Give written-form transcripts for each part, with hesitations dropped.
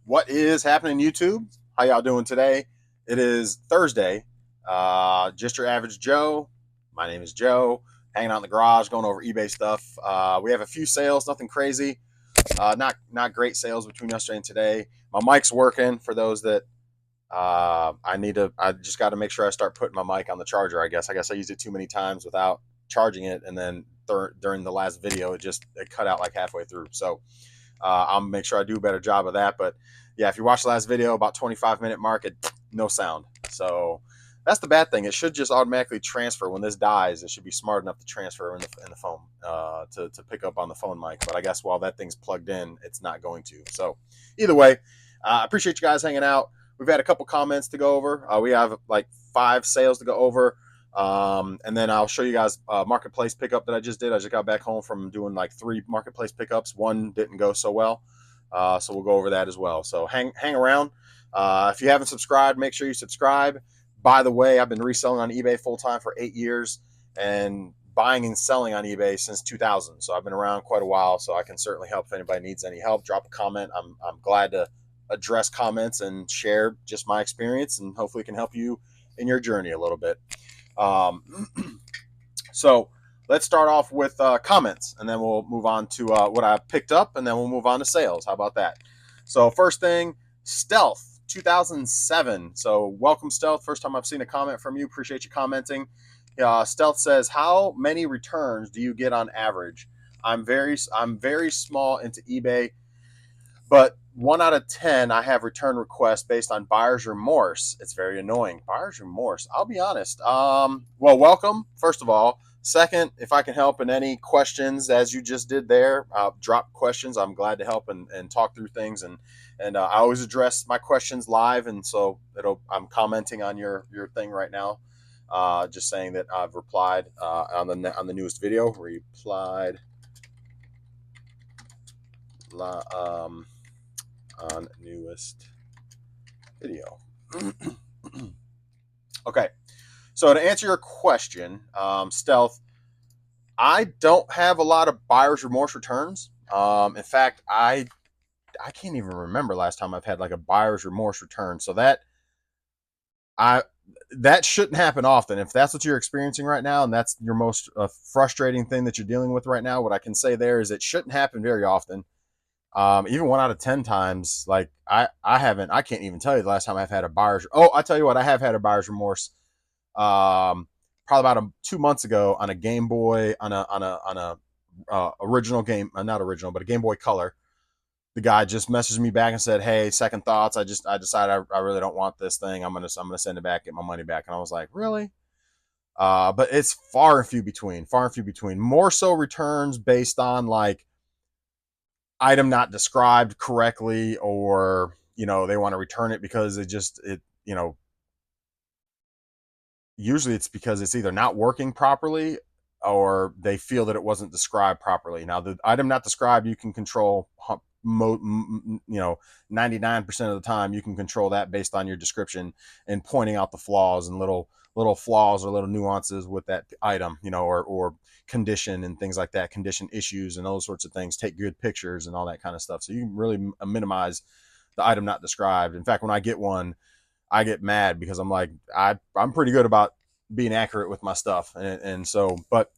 What is happening, YouTube? How y'all doing today? It is Thursday. Just your average Joe. My name is Joe. Hanging out in the garage, going over eBay stuff. We have a few sales, nothing crazy. Not great sales between yesterday and today. My mic's working. For those that I just got to make sure I start putting my mic on the charger. I guess I used it too many times without charging it, and then during the last video, it cut out like halfway through. So I'll make sure I do a better job of that. But yeah, if you watch the last video, about 25-minute mark, no sound. So that's the bad thing. It should just automatically transfer when this dies. It should be smart enough to transfer in the phone to pick up on the phone mic. But I guess while that thing's plugged in, it's not going to. So either way, I appreciate you guys hanging out. We've had a couple comments to go over. We have like 5 sales to go over. And then I'll show you guys a marketplace pickup that I just did. I just got back home from doing like 3 marketplace pickups. One didn't go so well. So we'll go over that as well. So hang around. If you haven't subscribed, make sure you subscribe. By the way, I've been reselling on eBay full time for 8 years and buying and selling on eBay since 2000. So I've been around quite a while, so I can certainly help if anybody needs any help. Drop a comment. I'm glad to address comments and share just my experience, and hopefully it can help you in your journey a little bit. So let's start off with comments, and then we'll move on to what I picked up, and then we'll move on to sales. How about that? So first thing, Stealth 2007. So welcome, Stealth. First time I've seen a comment from you. Appreciate you commenting. Stealth says, how many returns do you get on average? I'm very small into eBay, but 1 out of 10, I have return requests based on buyer's remorse. It's very annoying. Buyer's remorse. I'll be honest. Well, welcome, first of all. Second, if I can help in any questions, as you just did there, drop questions. I'm glad to help and talk through things. And I always address my questions live. And so I'm commenting on your thing right now. Just saying that I've replied on the newest video. Replied. On newest video. Okay, so to answer your question, Stealth, I don't have a lot of buyer's remorse returns. In fact, I can't even remember last time I've had like a buyer's remorse return. So that shouldn't happen often. If that's what you're experiencing right now, and that's your most frustrating thing that you're dealing with right now, what I can say there is it shouldn't happen very often. Even 1 out of 10 times, like I can't even tell you the last time I've had a buyer's. Oh, I tell you what, I have had a buyer's remorse. Probably about 2 months ago on a Game Boy, on a original game, not original, but a Game Boy Color. The guy just messaged me back and said, "Hey, second thoughts. I decided I really don't want this thing. I'm gonna send it back, get my money back." And I was like, "Really?" But it's far and few between. More so returns based on like item not described correctly, or they want to return it because usually it's because it's either not working properly or they feel that it wasn't described properly. Now the item not described, you can control 99% of the time. You can control that based on your description and pointing out the flaws and little flaws or little nuances with that item, or condition and things like that, condition issues and those sorts of things. Take good pictures and all that kind of stuff, so you can really minimize the item not described. In fact, when I get one, I get mad because I'm like, I'm pretty good about being accurate with my stuff, and so, but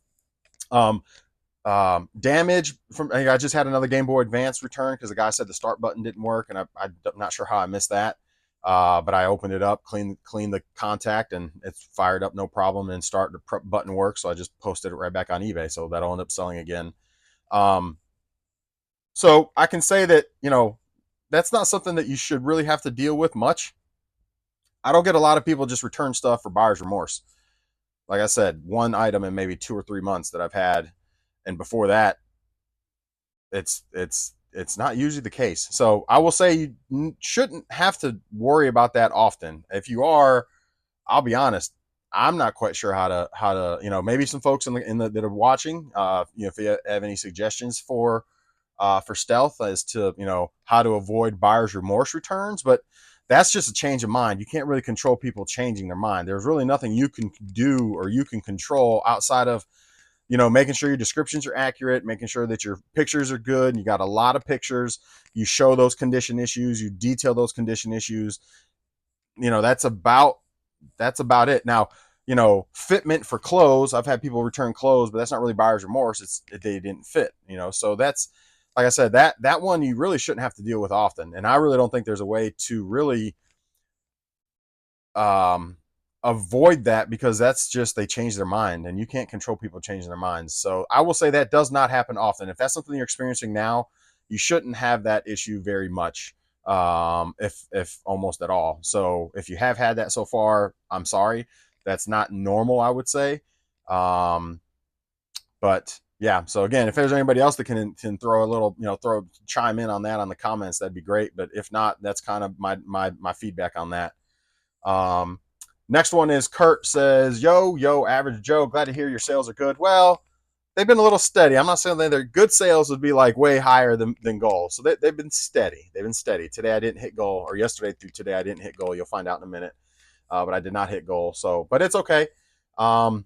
damage from, I just had another Game Boy Advance return because the guy said the start button didn't work, and I'm not sure how I missed that. But I opened it up, cleaned the contact, and it's fired up no problem, and start the button works. So I just posted it right back on eBay. So that'll end up selling again. So I can say that, that's not something that you should really have to deal with much. I don't get a lot of people just return stuff for buyer's remorse. Like I said, 1 item in maybe 2 or 3 months that I've had. And before that, it's not usually the case. So I will say you shouldn't have to worry about that often. If you are, I'll be honest, I'm not quite sure how to maybe some folks that are watching, if you have any suggestions for Stealth as to how to avoid buyer's remorse returns. But that's just a change of mind. You can't really control people changing their mind. There's really nothing you can do or you can control outside of you know, making sure your descriptions are accurate, making sure that your pictures are good. You got a lot of pictures. You show those condition issues. You detail those condition issues. You know, that's about it. Now, you know, fitment for clothes. I've had people return clothes, but that's not really buyer's remorse. It's they didn't fit. You know, so that's like I said, that one you really shouldn't have to deal with often. And I really don't think there's a way to really um, avoid that, because that's just they change their mind, and you can't control people changing their minds. So I will say that does not happen often. If that's something you're experiencing now, you shouldn't have that issue very much, if almost at all. So if you have had that so far, I'm sorry. That's not normal, I would say. Um, but yeah, so again, if there's anybody else that can throw a little, you know, chime in on that on the comments, that'd be great. But if not, that's kind of my feedback on that. Um, Next one is Kurt says, yo, average Joe, glad to hear your sales are good. Well, they've been a little steady. I'm not saying that their good sales would be like way higher than goal. So they've been steady. They've been steady. Today I didn't hit goal, or yesterday through today I didn't hit goal. You'll find out in a minute. But I did not hit goal. So, but it's okay. A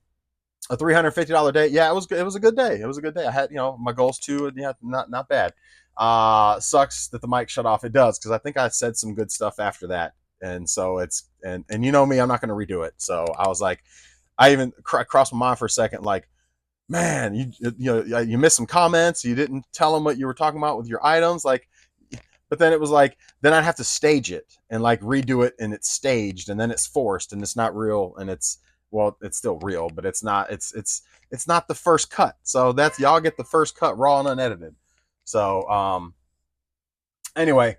$350 day. Yeah, it was good. It was a good day. It was a good day. I had, you know, my goals too. And yeah, not bad. Sucks that the mic shut off. It does, because I think I said some good stuff after that. And so and you know me, I'm not going to redo it. So I was like, I even crossed my mind for a second, like, man, you missed some comments. You didn't tell them what you were talking about with your items, like. But then it was like, then I'd have to stage it and like redo it, and it's staged, and then it's forced, and it's not real, and it's, well, it's still real, but it's not. It's not the first cut. So that's, y'all get the first cut raw and unedited. So anyway,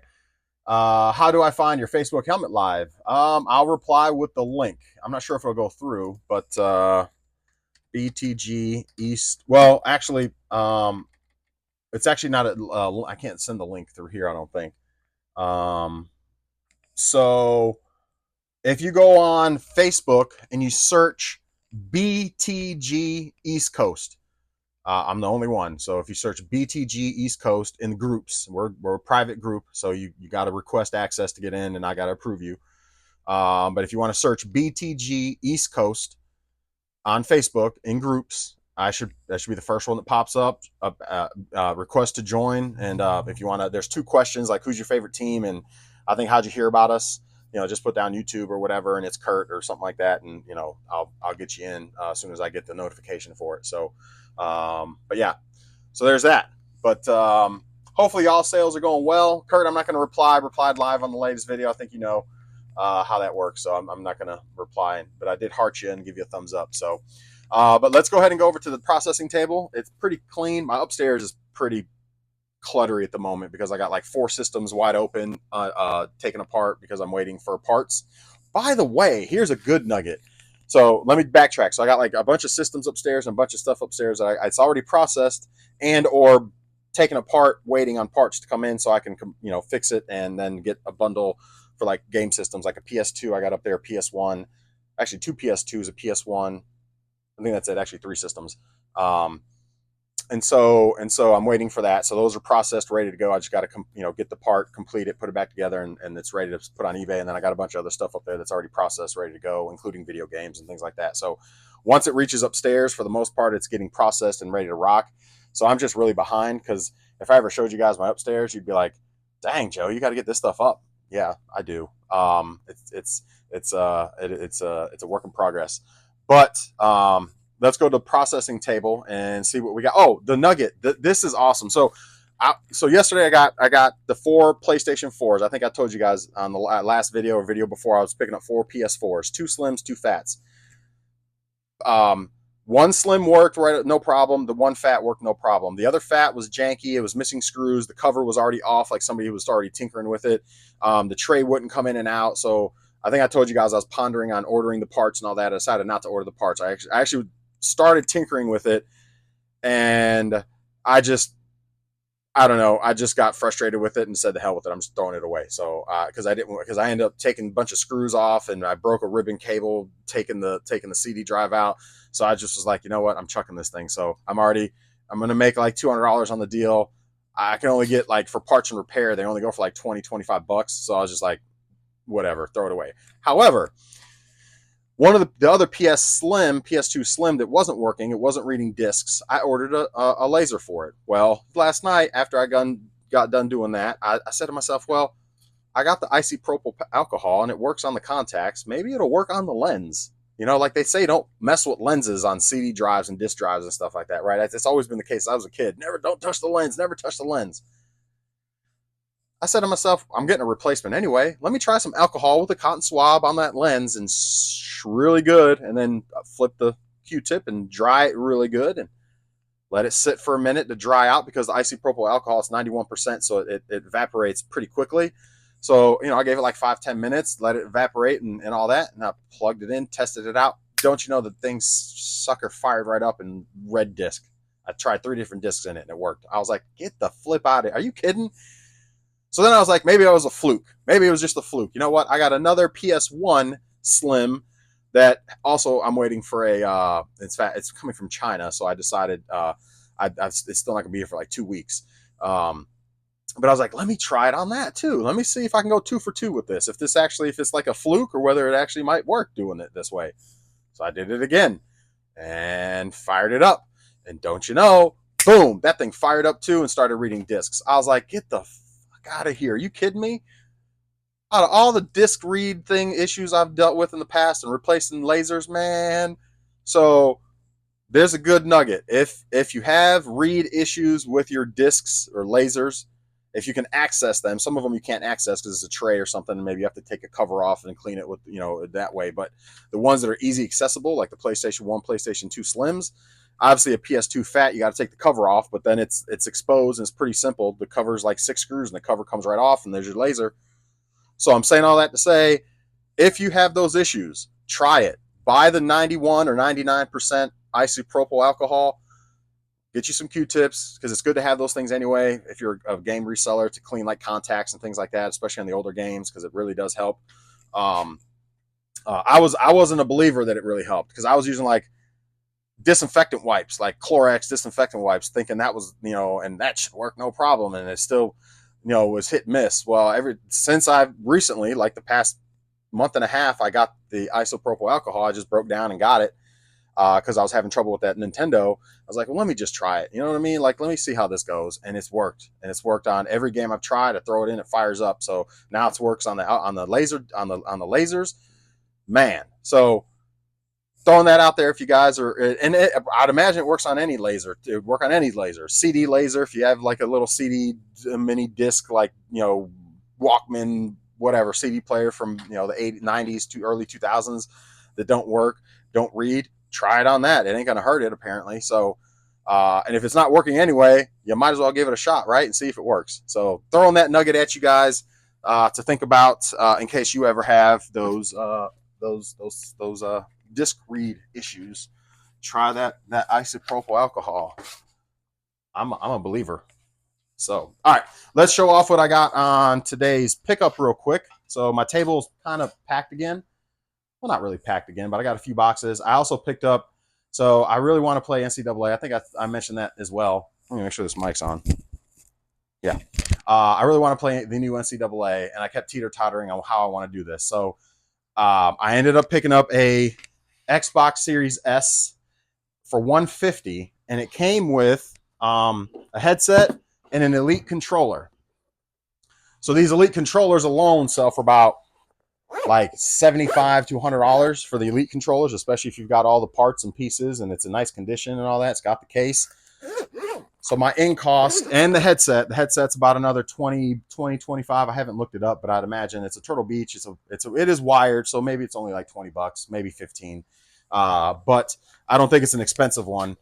how do I find your Facebook Helmet Live? I'll reply with the link. I'm not sure if it'll go through, but BTG East. Well, actually, it's actually not I can't send the link through here, I don't think. So if you go on Facebook and you search BTG East Coast, I'm the only one. So if you search BTG East Coast in groups, we're a private group, so you got to request access to get in, and I got to approve you. But if you want to search BTG East Coast on Facebook in groups, that should be the first one that pops up. Request to join, and if you want to, there's 2 questions, like who's your favorite team, and I think how'd you hear about us. You know, just put down YouTube or whatever, and it's Kurt or something like that, and you know, I'll get you in as soon as I get the notification for it. So, but yeah, so there's that. But hopefully y'all sales are going well. Kurt, I'm not going to replied live on the latest video. I think you know how that works, so I'm not going to reply, but I did heart you and give you a thumbs up. So, but let's go ahead and go over to the processing table. It's pretty clean. My upstairs is pretty cluttery at the moment because I got like 4 systems wide open, taken apart because I'm waiting for parts. By the way, here's a good nugget. So let me backtrack. So I got like a bunch of systems upstairs and a bunch of stuff upstairs that it's already processed and or taken apart, waiting on parts to come in so I can, you know, fix it and then get a bundle for like game systems, like a PS2 I got up there, PS1, actually 2 PS2s, a PS1. I think that's it. Actually 3 systems. And so I'm waiting for that. So those are processed, ready to go. I just got to, you know, get the part, complete it, put it back together, and it's ready to put on eBay. And then I got a bunch of other stuff up there that's already processed, ready to go, including video games and things like that. So once it reaches upstairs, for the most part, it's getting processed and ready to rock. So I'm just really behind, because if I ever showed you guys my upstairs, you'd be like, "Dang, Joe, you got to get this stuff up." Yeah, I do. It's a work in progress, but let's go to the processing table and see what we got. Oh, the nugget. This is awesome. So yesterday I got the 4 PlayStation 4s. I think I told you guys on the last video or video before, I was picking up 4 PS4s, 2 slims, 2 fats. One slim worked right, no problem. The one fat worked, no problem. The other fat was janky. It was missing screws. The cover was already off, like somebody was already tinkering with it. The tray wouldn't come in and out. So I think I told you guys I was pondering on ordering the parts and all that. I decided not to order the parts. I actually started tinkering with it, and I don't know. I just got frustrated with it and said, the hell with it. I'm just throwing it away. So, because I ended up taking a bunch of screws off, and I broke a ribbon cable taking the CD drive out. So I just was like, you know what? I'm chucking this thing. So I'm going to make like $200 on the deal. I can only get, like, for parts and repair, they only go for like 20, $25. So I was just like, whatever, throw it away. However, One of the other PS2 Slim that wasn't working, it wasn't reading discs. I ordered a laser for it. Well, last night after I got done doing that, I said to myself, well, I got the isopropyl alcohol and it works on the contacts. Maybe it'll work on the lens. You know, like they say, don't mess with lenses on CD drives and disc drives and stuff like that, right? It's always been the case. I was a kid. Don't touch the lens. Never touch the lens. I said to myself, I'm getting a replacement anyway. Let me try some alcohol with a cotton swab on that lens and really good. And then flip the Q-tip and dry it really good and let it sit for a minute to dry out because the isopropyl alcohol is 91%, so it evaporates pretty quickly. So, I gave it like 5-10 minutes, let it evaporate and all that. And I plugged it in, tested it out. Don't you know the thing sucker fired right up in red disc. I tried 3 different discs in it and it worked. I was like, get the flip out of it. Are you kidding? So then I was like, maybe it was a fluke. Maybe it was just a fluke. You know what? I got another PS1 Slim that also I'm waiting for it's coming from China. So I decided it's still not going to be here for like 2 weeks. But I was like, let me try it on that too. Let me see if I can go 2 for 2 with this. If it's like a fluke or whether it actually might work doing it this way. So I did it again and fired it up. And don't you know, boom, that thing fired up too and started reading discs. I was like, get the fuck out of here. Are you kidding me? Out of all the disc read thing issues I've dealt with in the past and replacing lasers, man. So there's a good nugget. If you have read issues with your discs or lasers, if you can access them, some of them you can't access because it's a tray or something, and maybe you have to take a cover off and clean it with, that way. But the ones that are easy accessible, like the PlayStation 1, PlayStation 2 Slims, obviously a PS2 Fat, you got to take the cover off, but then it's exposed and it's pretty simple. The cover's like 6 screws and the cover comes right off and there's your laser. So I'm saying all that to say, if you have those issues, try it. Buy the 91 or 99% isopropyl alcohol. Get you some Q-tips because it's good to have those things anyway if you're a game reseller to clean like contacts and things like that, especially on the older games because it really does help. I wasn't a believer that it really helped because I was using like disinfectant wipes, like Clorox disinfectant wipes, thinking that was, and that should work no problem. And it still, was hit and miss. Well, since I've recently, like the past month and a half, I got the isopropyl alcohol. I just broke down and got it because I was having trouble with that Nintendo. I was like, well, let me just try it. You know what I mean? Like, let me see how this goes. And it's worked. And it's worked on every game I've tried. I throw it in, it fires up. So now it works on the lasers. Man. So throwing that out there if you guys are, and I'd imagine it works on any laser. It would work on any laser. CD laser, if you have like a little CD mini disc, like, Walkman, whatever, CD player from, the 90s to early 2000s that don't work, don't read, try it on that. It ain't going to hurt it, apparently. So, and if it's not working anyway, you might as well give it a shot, right? And see if it works. So throwing that nugget at you guys to think about in case you ever have those disc read issues. Try that isopropyl alcohol. I'm a believer. So, all right, let's show off what I got on today's pickup real quick. So my table's kind of packed again. Well, not really packed again, but I got a few boxes. I also picked up, so I really want to play NCAA. I think I mentioned that as well. Let me make sure this mic's on. Yeah. I really want to play the new NCAA, and I kept teeter-tottering on how I want to do this. So I ended up picking up a Xbox Series S for $150, and it came with a headset and an Elite controller. So these Elite controllers alone sell for about like $75 to $100 for the Elite controllers, especially if you've got all the parts and pieces and it's a nice condition and all that. It's got the case. So my in cost and the headset's about another 20, 25. I haven't looked it up, but I'd imagine it's a Turtle Beach. It is wired, so maybe it's only like $20, maybe 15. But I don't think it's an expensive one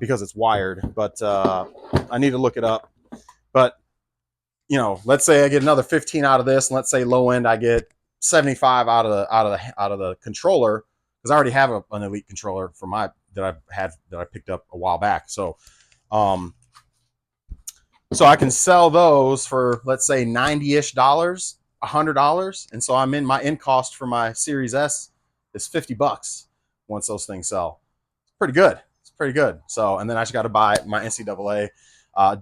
because it's wired. But I need to look it up. But let's say I get another 15 out of this, and let's say low end I get 75 out of the controller because I already have an Elite controller for that I picked up a while back. So I can sell those for, let's say, $90-ish, $100, and so my in cost for my Series S is $50 once those things sell. It's pretty good. So, and then I just got to buy my NCAA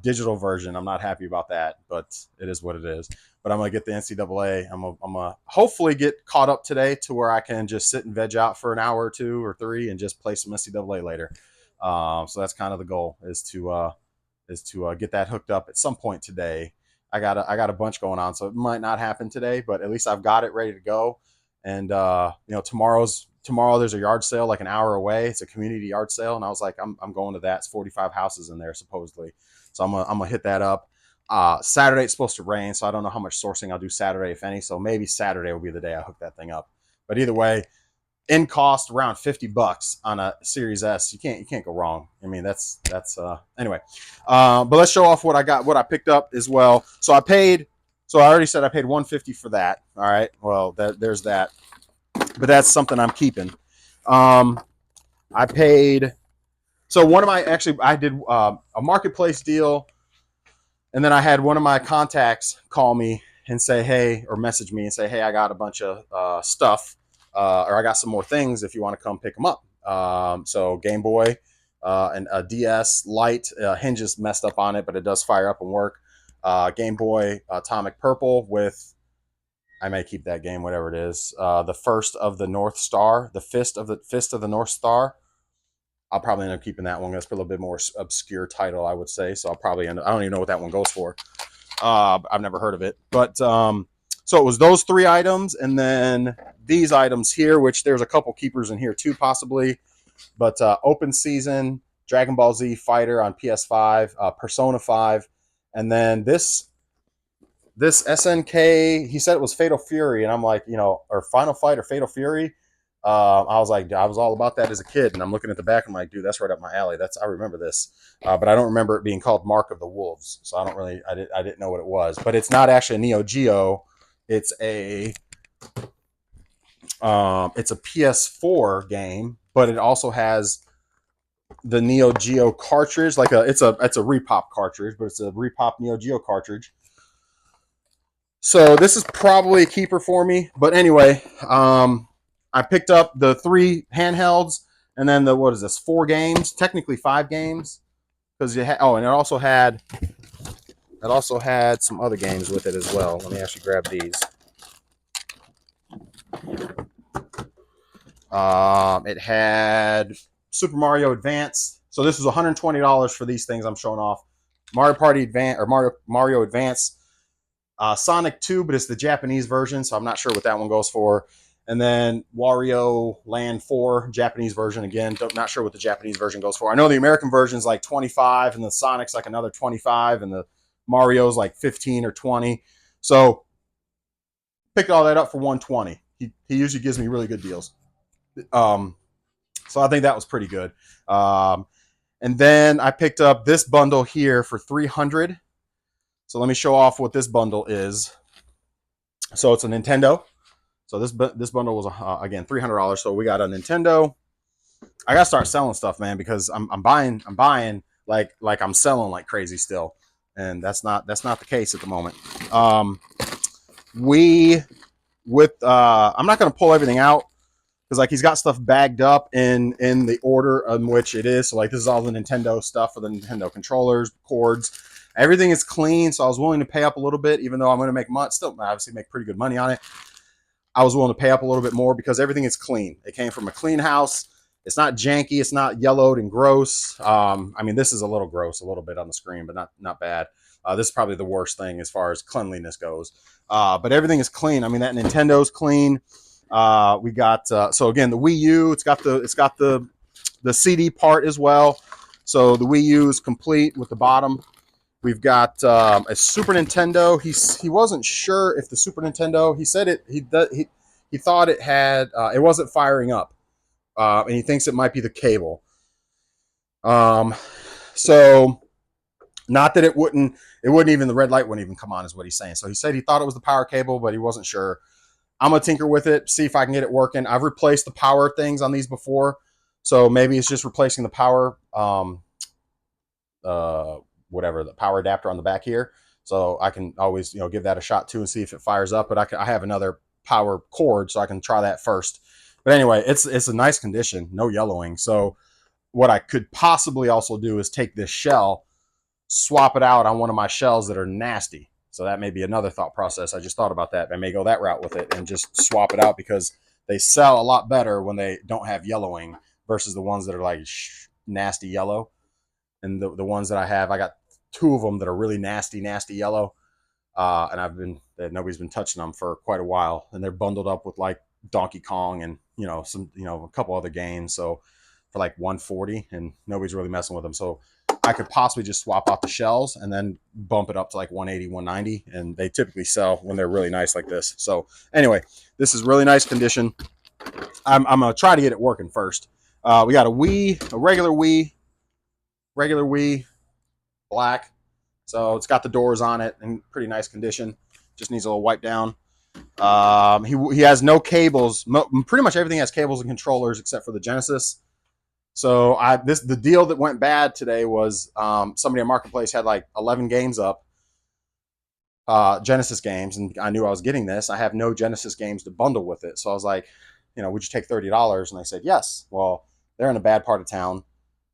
digital version. I'm not happy about that, but it is what it is. but I'm gonna get the NCAA. I'm gonna hopefully get caught up today to where I can just sit and veg out for an hour or 2 or 3 and just play some NCAA later. So that's kind of the goal, is to get that hooked up at some point today. I got a bunch going on, so it might not happen today, but at least I've got it ready to go. And tomorrow there's a yard sale like an hour away. It's a community yard sale, and I was like, I'm going to that. It's 45 houses in there supposedly, so I'm gonna hit that up. Saturday it's supposed to rain, so I don't know how much sourcing I'll do Saturday, if any. So maybe Saturday will be the day I hook that thing up. But either way, in cost around $50 on a Series S. You can't go wrong. I mean, that's anyway. But let's show off what I picked up as well. So I already said I paid $150 for that. All right. Well, there's that. But that's something I'm keeping. I paid. So I did a marketplace deal, and then I had one of my contacts call me and say, hey, or message me and say, hey, I got a bunch of stuff, or I got some more things if you want to come pick them up. So Game Boy and a DS Lite, hinges messed up on it, but it does fire up and work. Game Boy Atomic Purple with, I may keep that game, whatever it is. The First of the North Star, the Fist of the North Star. I'll probably end up keeping that one. That's a little bit more obscure title, I would say. So I'll probably end up, I don't even know what that one goes for. I've never heard of it. But so it was those 3 items, and then these items here, which there's a couple keepers in here too, possibly. But Open Season, Dragon Ball Z Fighter on PS5, Persona 5, and then this SNK, he said it was Fatal Fury, and I'm like, or Final Fight or Fatal Fury. I was all about that as a kid, and I'm looking at the back, and I'm like, dude, that's right up my alley. I remember this, but I don't remember it being called Mark of the Wolves, so I didn't know what it was. But it's not actually a Neo Geo. It's a PS4 game, but it also has the Neo Geo cartridge, it's a repop cartridge, but it's a repop Neo Geo cartridge. So this is probably a keeper for me, but anyway, I picked up the 3 handhelds, and then 4 games, technically 5 games, because and it also had some other games with it as well. Let me actually grab these. It had Super Mario Advance. So this was $120 for these things I'm showing off. Mario Party Advance, or Mario Advance. Sonic 2, but it's the Japanese version, so I'm not sure what that one goes for. And then Wario Land 4, Japanese version. Again, not sure what the Japanese version goes for. I know the American version is like $25, and the Sonic's like another $25, and the Mario's like $15 or $20. So picked all that up for $120. He usually gives me really good deals. So I think that was pretty good. And then I picked up this bundle here for $300. So let me show off what this bundle is. So it's a Nintendo. So this bundle was again $300. So we got a Nintendo. I gotta start selling stuff, man, because I'm buying like I'm selling like crazy still, and that's not the case at the moment. I'm not gonna pull everything out, because like he's got stuff bagged up in the order in which it is. So like this is all the Nintendo stuff for the Nintendo controllers, cords. Everything is clean, so I was willing to pay up a little bit, even though I'm going to make still obviously make pretty good money on it. I was willing to pay up a little bit more because everything is clean. It came from a clean house. It's not janky. It's not yellowed and gross. I mean, this is a little gross, a little bit on the screen, but not bad. This is probably the worst thing as far as cleanliness goes. But everything is clean. I mean, that Nintendo's clean. We got so again the Wii U. It's got the CD part as well. So the Wii U is complete with the bottom. We've got a Super Nintendo. He wasn't sure if the Super Nintendo. He said he thought it had it wasn't firing up, and he thinks it might be the cable. So not that it wouldn't even, the red light wouldn't even come on, is what he's saying. So he said he thought it was the power cable, but he wasn't sure. I'm gonna tinker with it, see if I can get it working. I've replaced the power things on these before, so maybe it's just replacing the power. Whatever, the power adapter on the back here, so I can always give that a shot too and see if it fires up. But I have another power cord, so I can try that first. But anyway, it's a nice condition, no yellowing. So what I could possibly also do is take this shell, swap it out on one of my shells that are nasty. So that may be another thought process. I just thought about that. I may go that route with it and just swap it out, because they sell a lot better when they don't have yellowing versus the ones that are like nasty yellow. And the ones that I have, I got two of them that are really nasty yellow. And nobody's been touching them for quite a while, and they're bundled up with like Donkey Kong and a couple other games. So for like 140, and nobody's really messing with them. So I could possibly just swap out the shells and then bump it up to like 180, 190, and they typically sell when they're really nice like this. So anyway, this is really nice condition. I'm gonna try to get it working first. We got a regular Wii, black. So it's got the doors on it in pretty nice condition. Just needs a little wipe down. He has no cables. Pretty much everything has cables and controllers except for the Genesis. So the deal that went bad today was somebody at Marketplace had like 11 games up, Genesis games, and I knew I was getting this. I have no Genesis games to bundle with it. So I was like, would you take $30? And they said yes. Well, they're in a bad part of town,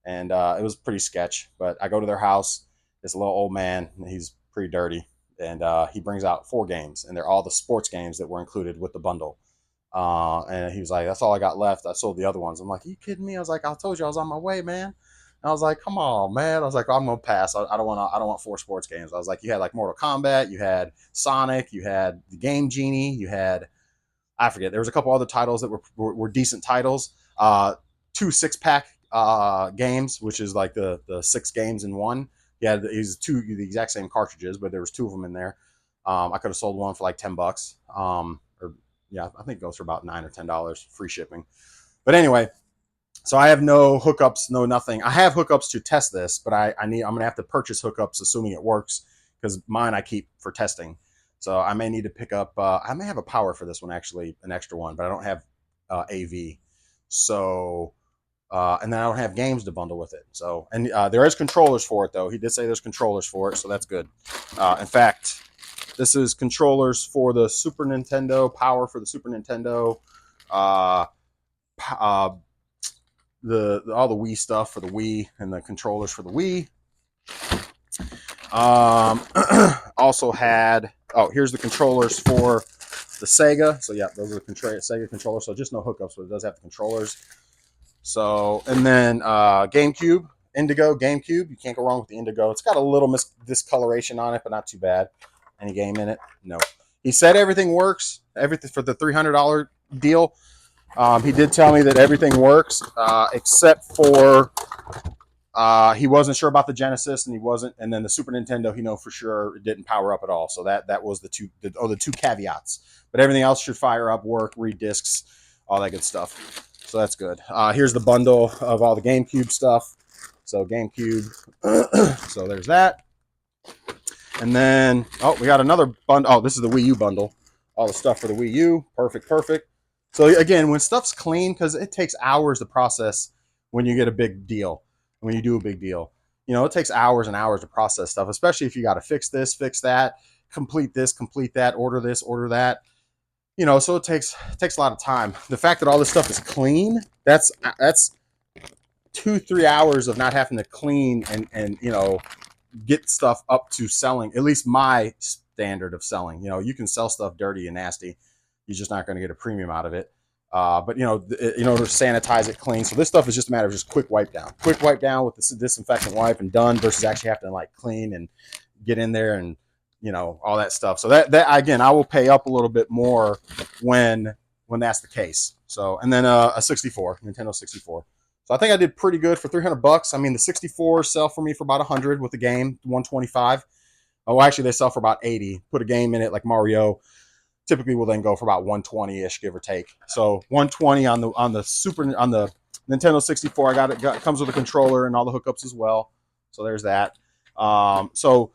and it was pretty sketch. But I go to their house. This little old man, he's pretty dirty, and he brings out 4 games, and they're all the sports games that were included with the bundle. And he was like, that's all I got left. I sold the other ones. I'm like, are you kidding me? I was like, I told you I was on my way, man. And I was like, come on, man. I was like, I'm gonna pass. I don't want 4 sports games. I was like, you had like Mortal Kombat, you had Sonic, you had the Game Genie, you had, I forget, there was a couple other titles that were decent titles. 2 6-pack games, which is like the 6 games in one. Yeah, these the exact same cartridges, but there was 2 of them in there. I could have sold one for like $10. Yeah, I think it goes for about $9 or $10, free shipping. But anyway, so I have no hookups, no nothing. I have hookups to test this, but I'm gonna have to purchase hookups assuming it works, because mine I keep for testing. So I may need to pick up. I may have a power for this one, actually, an extra one, but I don't have AV. So. And then I don't have games to bundle with it. So, and there is controllers for it, though. He did say there's controllers for it, so that's good. In fact, this is controllers for the Super Nintendo, power for the Super Nintendo, all the Wii stuff for the Wii, and the controllers for the Wii. Also had, here's the controllers for the Sega. So yeah, those are the Sega controllers. So just no hookups, but it does have the controllers. So, and then GameCube, Indigo GameCube. You can't go wrong with the Indigo. It's got a little discoloration on it, but not too bad. Any game in it? No. He said everything works. Everything for the $300 deal. He did tell me that everything works, except for he wasn't sure about the Genesis, and then the Super Nintendo. He know for sure it didn't power up at all. So that was the two caveats. But everything else should fire up, work, read discs, all that good stuff. So that's good. Here's the bundle of all the GameCube stuff. So GameCube. So there's that. And then, we got another bundle. Oh, this is the Wii U bundle. All the stuff for the Wii U. Perfect. So again, when stuff's clean, because it takes hours to process when you get a big deal, when you do a big deal. It takes hours and hours to process stuff, especially if you got to fix this, fix that, complete this, complete that, order this, order that. So it takes a lot of time. The fact that all this stuff is clean, that's 2-3 hours of not having to clean and get stuff up to selling, at least my standard of selling. You can sell stuff dirty and nasty. You're just not going to get a premium out of it. But in order to sanitize it clean. So this stuff is just a matter of just quick wipe down with the disinfectant wipe and done, versus actually having to like clean and get in there and all that stuff. So that again, I will pay up a little bit more when that's the case. So, and then a Nintendo 64. So I think I did pretty good for $300. I mean, the 64 sell for me for about 100 with the game, 125. Oh, actually, they sell for about 80. Put a game in it like Mario. Typically, will then go for about 120-ish, give or take. So 120 on the Nintendo 64. I got it. Comes with a controller and all the hookups as well. So there's that. So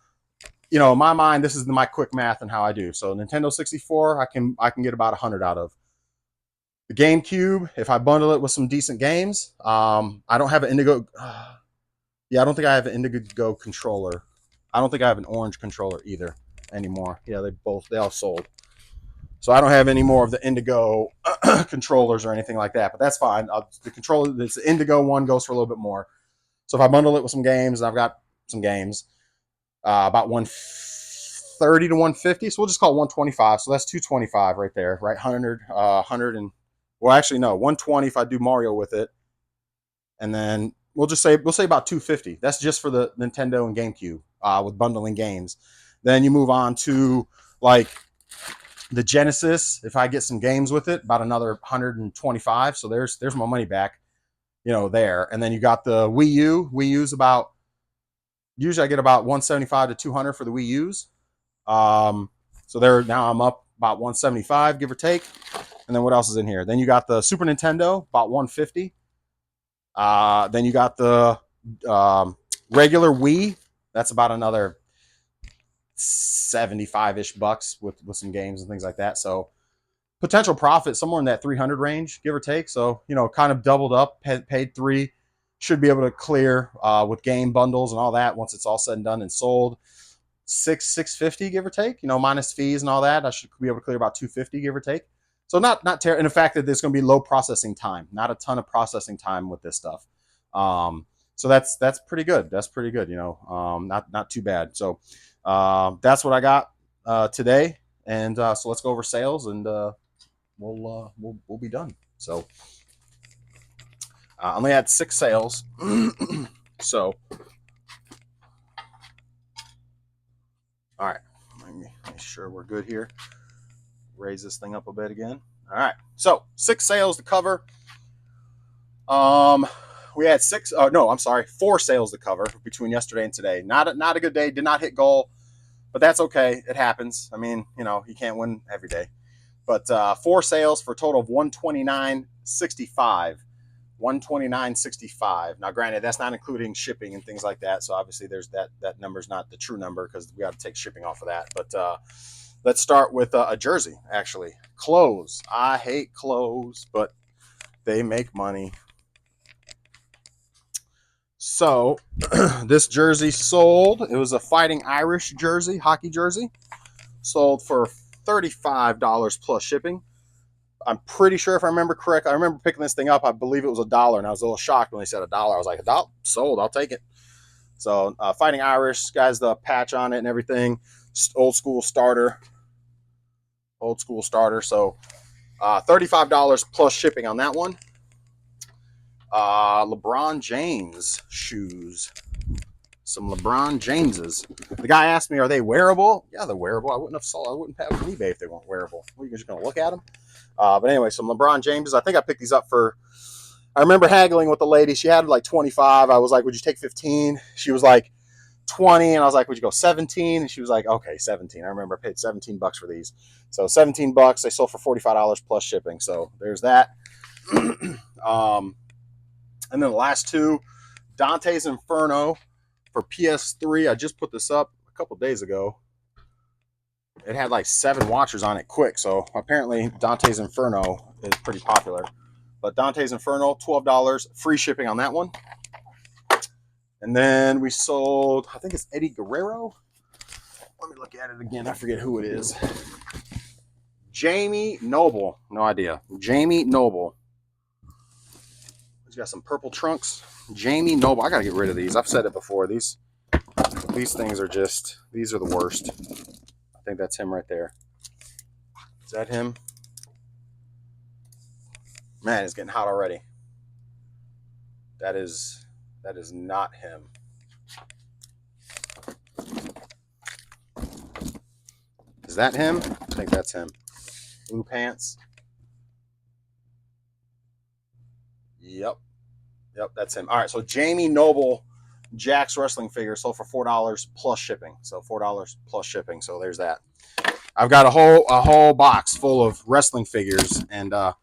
in my mind, this is my quick math and how I do. So Nintendo 64, I can get about 100 out of. The GameCube, if I bundle it with some decent games, I don't have an Indigo. Yeah, I don't think I have an Indigo controller. I don't think I have an orange controller either anymore. Yeah, they all sold. So I don't have any more of the Indigo controllers or anything like that, but that's fine. The controller, the Indigo one goes for a little bit more. So if I bundle it with some games, and I've got some games, about 130 to 150, so we'll just call it 125. So that's 225 right there, right? 100 and well, actually no, 120 if I do Mario with it, and then we'll say about 250. That's just for the Nintendo and GameCube with bundling games. Then you move on to like the Genesis. If I get some games with it, about another 125. So there's my money back, there. And then you got the Wii U. Wii U's about, usually I get about 175 to 200 for the Wii U's. So there, now I'm up about 175, give or take. And then what else is in here? Then you got the Super Nintendo, about 150. Then you got the regular Wii. That's about another 75-ish bucks with some games and things like that. So potential profit somewhere in that 300 range, give or take. So, kind of doubled up, paid $3, should be able to clear with game bundles and all that once it's all said and done and sold. $650, give or take, minus fees and all that. I should be able to clear about $250, give or take. So not terrible. And the fact that there's going to be low processing time, not a ton of processing time with this stuff. So that's pretty good. That's pretty good. Not too bad. So that's what I got today. And so let's go over sales, and we'll be done. So I only had 6 sales. So all right, let me make sure we're good here. Raise this thing up a bit again. All right, so 6 sales to cover. We had 4 sales to cover between yesterday and today. Not a good day. Did not hit goal, but that's okay. It happens. I mean, you can't win every day. But 4 sales for a total of $129.65. $129.65. Now, granted, that's not including shipping and things like that. So obviously, there's that number's not the true number because we got to take shipping off of that. But let's start with a jersey. Actually, clothes. I hate clothes, but they make money. So this jersey sold. It was a Fighting Irish jersey, hockey jersey, sold for $35 plus shipping. I'm pretty sure if I remember correct, I remember picking this thing up. I believe it was $1, and I was a little shocked when they said $1. I was like, $1 sold, I'll take it. So Fighting Irish, guys, the patch on it and everything, old school starter. So $35 plus shipping on that one. LeBron James shoes. Some LeBron Jameses. The guy asked me, "Are they wearable?" Yeah, they're wearable. I wouldn't have them on eBay if they weren't wearable. You're just gonna look at them. But anyway, some LeBron Jameses. I think I picked these up for. I remember haggling with the lady. She had like 25. I was like, "Would you take 15?" She was like 20, and I was like, "Would you go 17?" And she was like, "Okay, 17." I remember I paid $17 for these. So $17. They sold for $45 plus shipping. So there's that. And then the last 2, Dante's Inferno for PS3. I just put this up a couple days ago. It had like 7 watchers on it quick. So apparently Dante's Inferno is pretty popular. But Dante's Inferno, $12, free shipping on that one. And then we sold, I think it's Eddie Guerrero. Let me look at it again. I forget who it is. Jamie Noble. No idea. Jamie Noble. He's got some purple trunks. Jamie Noble. I got to get rid of these. I've said it before. These things are just, these are the worst. I think that's him right there. Is that him? Man, it's getting hot already. That is not him. Is that him? I think that's him. Blue pants. Yep, that's him. All right, so Jamie Noble, Jack's wrestling figure sold for $4 plus shipping. So $4 plus shipping. So there's that. I've got a whole box full of wrestling figures, and I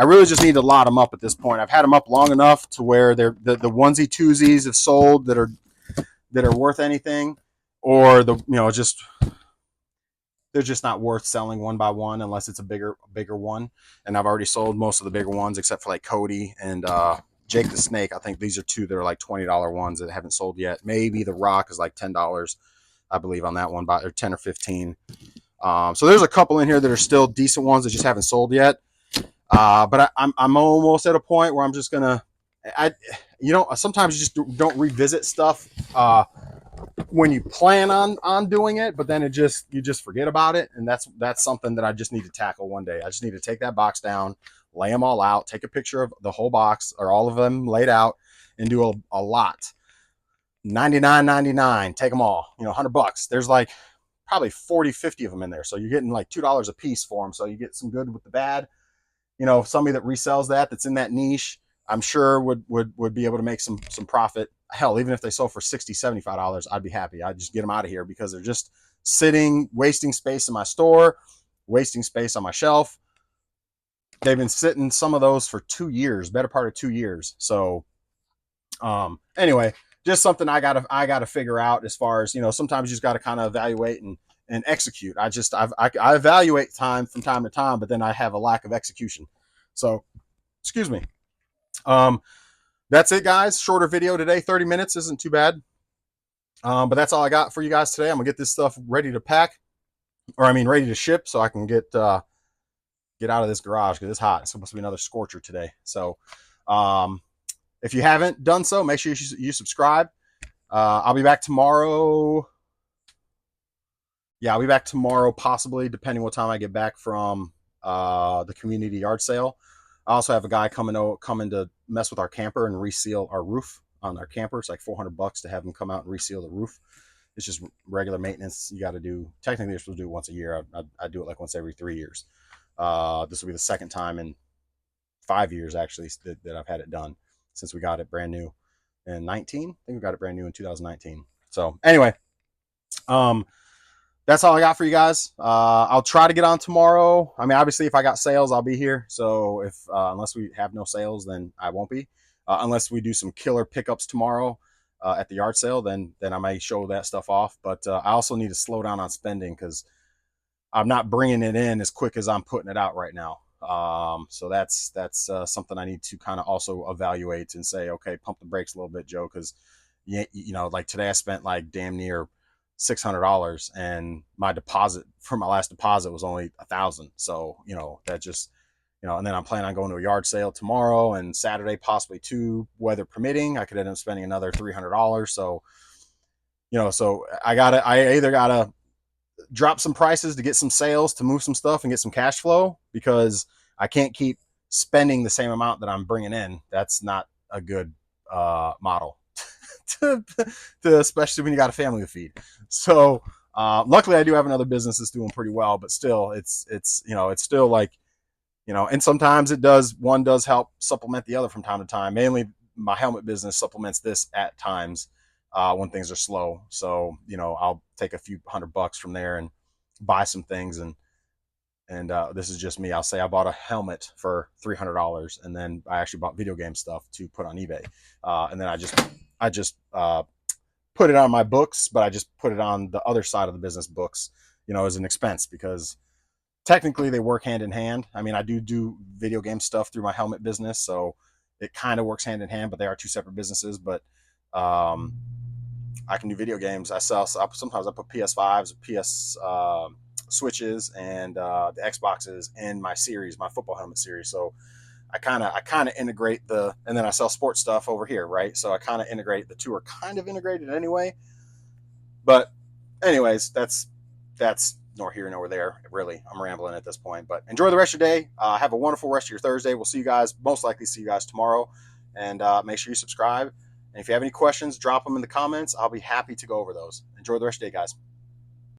really just need to lot them up at this point. I've had them up long enough to where they're the onesie twosies have sold that are worth anything, or they're just not worth selling one by one unless it's a bigger one. And I've already sold most of the bigger ones except for like Cody and Jake the Snake. I think these are 2 that are like $20 ones that haven't sold yet. Maybe The Rock is like $10, I believe, on that one, or 10 or 15. So there's a couple in here that are still decent ones that just haven't sold yet. But I'm almost at a point where I'm just gonna, sometimes you just don't revisit stuff when you plan on doing it, but then you just forget about it, and that's something that I just need to tackle one day. I just need to take that box down, lay them all out, take a picture of the whole box or all of them laid out, and do a lot. 99.99, take them all. $100. There's like probably 40, 50 of them in there, so you're getting like $2 a piece for them. So you get some good with the bad. Somebody that resells that's in that niche, I'm sure would be able to make some profit. Hell, even if they sold for $60, $75, I'd be happy. I'd just get them out of here because they're just sitting, wasting space in my store, wasting space on my shelf. They've been sitting, some of those, for 2 years, better part of 2 years. So anyway, just something I gotta figure out as far as, sometimes you just gotta kind of evaluate and execute. I evaluate time from time to time, but then I have a lack of execution. So, excuse me. That's it, guys. Shorter video today. 30 minutes isn't too bad. But that's all I got for you guys today. I'm gonna get this stuff ready to pack, or I mean, ready to ship, so I can get out of this garage because it's hot. It's supposed to be another scorcher today. So, if you haven't done so, make sure you subscribe. I'll be back tomorrow. Yeah, I'll be back tomorrow, possibly, depending what time I get back from the community yard sale. I also have a guy coming to mess with our camper and reseal our roof on our camper. It's like $400 to have him come out and reseal the roof. It's just regular maintenance you got to do. Technically, you're supposed to do it once a year. I do it like once every 3 years. This will be the second time in 5 years, actually, that I've had it done since we got it brand new in 19. I think we got it brand new in 2019. So anyway, that's all I got for you guys. I'll try to get on tomorrow. I mean, obviously, if I got sales, I'll be here. So if unless we have no sales, then I won't be. Unless we do some killer pickups tomorrow at the yard sale, then I may show that stuff off. But I also need to slow down on spending because I'm not bringing it in as quick as I'm putting it out right now. So that's something I need to kind of also evaluate and say, okay, pump the brakes a little bit, Joe, because like today I spent like damn near $600, and my deposit for my last deposit was only $1,000. So that just and then I'm planning on going to a yard sale tomorrow and Saturday, possibly too, weather permitting. I could end up spending another $300. So so I either gotta drop some prices to get some sales to move some stuff and get some cash flow, because I can't keep spending the same amount that I'm bringing in. That's not a good model. to, especially when you got a family to feed. So luckily I do have another business that's doing pretty well, but still it's still like, and sometimes one does help supplement the other from time to time. Mainly my helmet business supplements this at times when things are slow. So I'll take a few $100 from there and buy some things, and this is just me. I'll say I bought a helmet for $300, and then I actually bought video game stuff to put on eBay, and then I just put it on my books, but I just put it on the other side of the business books, as an expense, because technically they work hand in hand. I mean, I do video game stuff through my helmet business, so it kind of works hand in hand, but they are two separate businesses. But I can do video games. Sometimes I put PS5s, PS Switches, and the Xboxes in my series, my football helmet series. So I kind of integrate and then I sell sports stuff over here, right? So I kind of integrate, the two are kind of integrated anyway. But anyways, that's nor here nor there, really. I'm rambling at this point, but enjoy the rest of your day. Have a wonderful rest of your Thursday. We'll most likely see you guys tomorrow, and make sure you subscribe. And if you have any questions, drop them in the comments. I'll be happy to go over those. Enjoy the rest of your day, guys.